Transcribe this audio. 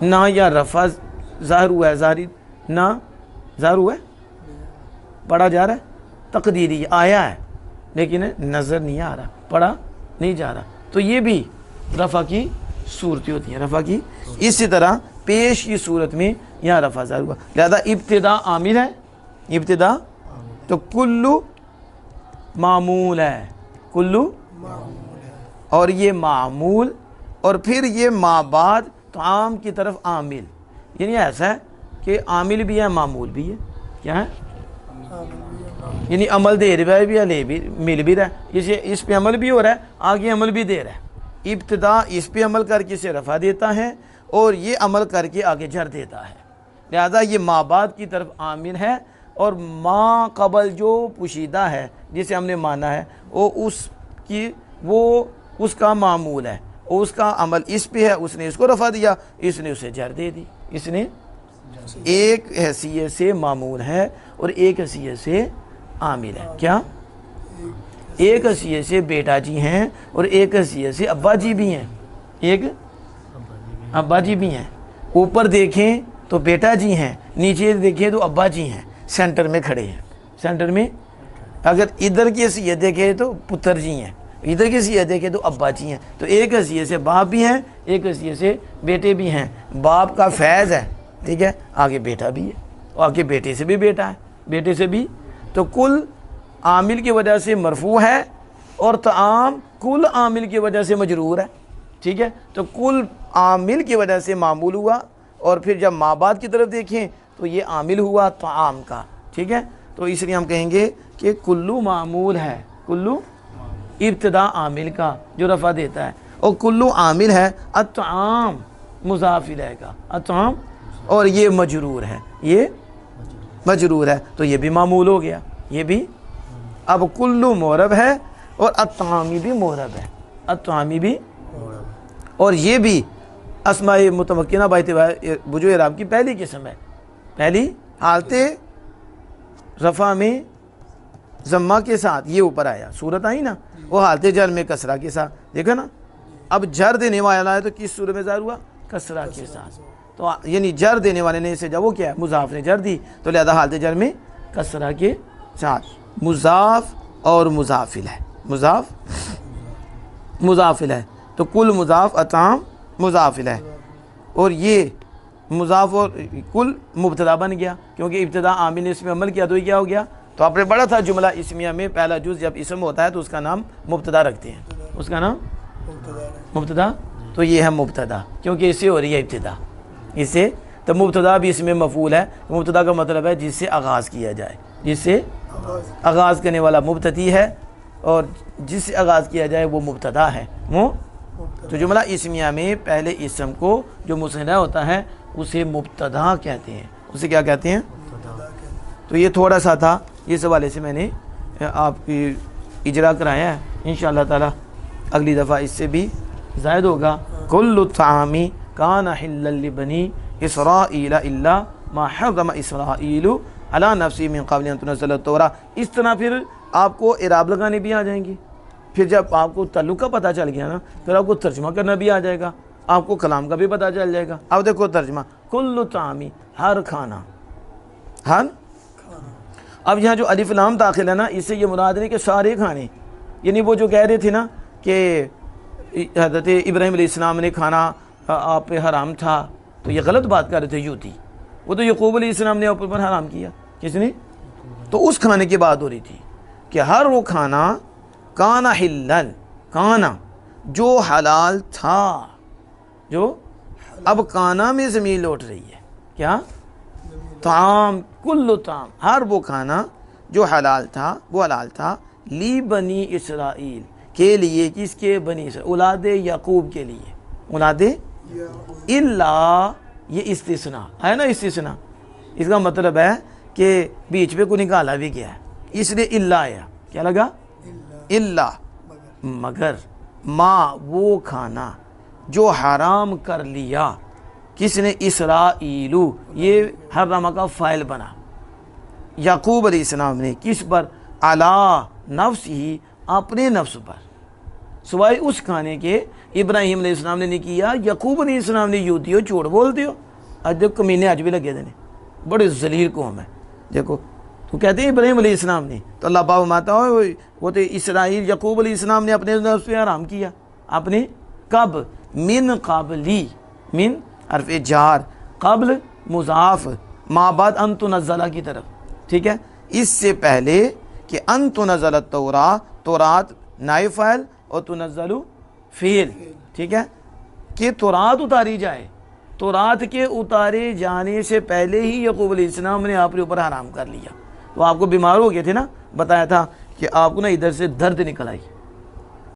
ना या रफ़ा ज़ाहिर हुआ है, ज़ाहिर ना ज़ाहिर हुआ है, पढ़ा जा रहा है, तकदीरी आया है लेकिन नज़र नहीं आ रहा, पढ़ा नहीं जा रहा, तो ये भी रफ़ा की सूरतें होती हैं, रफ़ा की। इसी तरह पेश की सूरत में यहाँ रफ़ा ज़ाहिर हुआ, लिहाजा इब्तिदा आमिल है, इब्तिदा तो कुल्लु मामूल है, कुल्लु और ये मामूल और फिर ये माबाद तो आम की तरफ आमिल, यानी ऐसा है कि आमिल भी है मामूल भी है, क्या है यानी अमल दे रहा है भी, ले भी, मिल भी रहा है, इस पे अमल भी हो रहा है, आगे अमल भी दे रहा है। इब्तिदा इस पे अमल करके इसे रफ़ा देता है और ये अमल करके आगे जर देता है, लिहाजा ये माबाद की तरफ आमिल है। और माँ कबल जो पुशीदा है जिसे हमने माना है वो उसका मामूल है और उसका अमल इस पे है, उसने इसको रफ़ा दिया, इसने उसे जर दे दी, इसने एक हैसियत से मामूल है और एक हैसियत से आमिल है। क्या एक हैसियत से बेटा जी हैं और एक हैसियत से अब्बा जी भी हैं, एक अब्बा जी भी हैं। ऊपर देखें तो बेटा जी हैं, नीचे देखें तो अब्बा जी हैं, सेंटर में खड़े हैं, सेंटर में। अगर इधर की हैसियत देखें तो पुत्र जी हैं, इधर की हैसियत देखें तो अब्बा जी हैं, तो एक हैसियत से बाप भी हैं, एक हैसियत से बेटे भी हैं। बाप का फैज़ है, ठीक है, आगे बेटा भी है और आगे बेटे से भी बेटा है, बेटे से भी। तो कुल आमिल की वजह से मरफू है और तआम कुल आमिल की वजह से मजरूर है, ठीक है। तो कुल आमिल की वजह से मामूल हुआ और फिर जब माबाद की तरफ देखें तो ये आमिल हुआ तआम का, ठीक है। तो इसलिए हम कहेंगे कि कुल्लू मामूल है, कुल्लू इब्तिदा आमिल का जो रफ़ा देता है और कुल्लू आमिल है अत्आम मुज़ाफ़ इलैह का, अत्आम और ये मजरूर है, ये मजरूर है तो ये भी मामूल हो गया, ये भी। अब कुल्लू मोरब है और अत्तामी भी मोरब है, अत्तामी भी, और ये भी अस्माए मुतमक्किना बाइतिबार बुजू इराब की पहली किस्म है। पहली हालते रफ़ा में ज़म्मा के साथ ये ऊपर आया, सूरत आई ना, वो हालते जर में कसरा के साथ, देखा ना। अब जर देने वाला है तो किस सूरत में ज़ाहिर हुआ, कसरा के साथ, तो यानी जर देने वाले ने इसे जब वो क्या है मुज़ाफ़ ने जर दी, तो लिहाजा हालते जर में कसरा के साथ मुज़ाफ़ और मुज़ाफ़िल है, मुज़ाफ़ मुज़ाफ़िल है। तो कुल मुज़ाफ़ अताम मुज़ाफ़िल है और ये मुज़ाफ़ और कुल मुब्तदा बन गया, क्योंकि इब्तिदा आमिल ने इसमें अमल किया तो ये क्या हो गया। तो आपने बड़ा था जुमला इस्मिया में पहला जुज़ जब इसम होता है तो उसका नाम मुब्तदा रखते हैं, उसका नाम मुब्तदा, तो ये है मुब्तदा क्योंकि इससे हो रही है इब्तिदा, इससे। तो मुब्तदा भी इसमें मफ़ूल है, मुब्तदा का मतलब है जिससे आगाज़ किया जाए, जिससे आगाज़ करने वाला मुब्तदी है और जिससे आगाज़ किया जाए वो मुब्तदा है, वो। तो जुमला इस्मिया में पहले इसम को जो मुसन्ना होता है उसे मुब्तदा कहते हैं, उसे क्या कहते हैं। तो ये थोड़ा सा था, इस हवाले से मैंने आपकी इजरा कराया है, इंशाअल्लाह ताला अगली दफ़ा इससे भी ज़ायद होगा। कुल्लु तामी काना हिल्लल लिबनी इसराईल इल्ला मा हर्रम इसराईलु अला नफ्सी मिन क़ब्ल अन तुनज़्ज़ल तौरा। इस तरह फिर आपको इराब लगाने भी आ जाएंगे, फिर जब आपको ताल्लुक़ का पता चल गया ना फिर आपको तर्जुमा करना भी आ जाएगा, आपको कलाम का भी पता चल जाएगा। अब देखो तर्जुमा, कुल्लु तामी हर खाना, हर। अब यहाँ जो अलिफ लाम दाखिल है ना, इससे ये मुराद नहीं कि सारे खाने, यानी वो जो कह रहे थे ना कि हज़रत इब्राहीम अलैहिस्सलाम ने खाना आप पे हराम था, तो ये गलत बात कर रहे थे यूती, वो तो याकूब अलैहिस्सलाम ने ऊपर पर हराम किया, किसने, तो उस खाने की बात हो रही थी कि हर वो खाना काना हिल्लल, काना जो हलाल था, जो अब काना में ज़मीन लौट रही है, क्या ताम, कुल्लु ताम, हर वो खाना जो हलाल था, वो हलाल था, ली बनी इसराइल के लिए, किसके, बनी इसराइल, औलाद याकूब के लिए, औलाद इल्ला, ये इस्तिस्ना है ना, इस्तिस्ना इसका मतलब है कि बीच पे को निकाला भी गया है, इसलिए इल्ला आया, क्या लगा, इल्ला, मगर, माँ वो खाना जो हराम कर लिया, किसने, इसराइलू, ये हर्रमा का फ़ाइल बना, याकूब अलैहिस्सलाम ने, किस पर, अला नफ्स ही, अपने नफ्स पर, सिवाय उस खाने के ابراہیم علیہ السلام نے نہیں کیا، یعقوب علیہ السلام نے یوں دیو جھوٹ بول دیو. اج دیکھو کمینے اج بھی لگے دے نے، بڑے ذلیل قوم ہے. دیکھو تو کہتے ہیں ابراہیم علیہ السلام نے، تو اللہ پاک ماتا وہ تو اسرائیل یعقوب علیہ السلام نے اپنے نفس پہ حرام کیا. اپنے کب؟ من قبلی، من حرف جار، قبل مضاف، ما بعد ان تنزلہ کی طرف. ٹھیک ہے، اس سے پہلے کہ ان تنزل التوراۃ، تورات نائب فاعل اور تنزل فعل. ٹھیک ہے، کہ تورات اتاری جائے. تورات کے اتارے جانے سے پہلے ہی یعقوب علیہ السلام نے آپ کے اوپر حرام کر لیا. تو آپ کو بیمار ہو گئے تھے نا، بتایا تھا کہ آپ کو نا ادھر سے درد نکل آئی.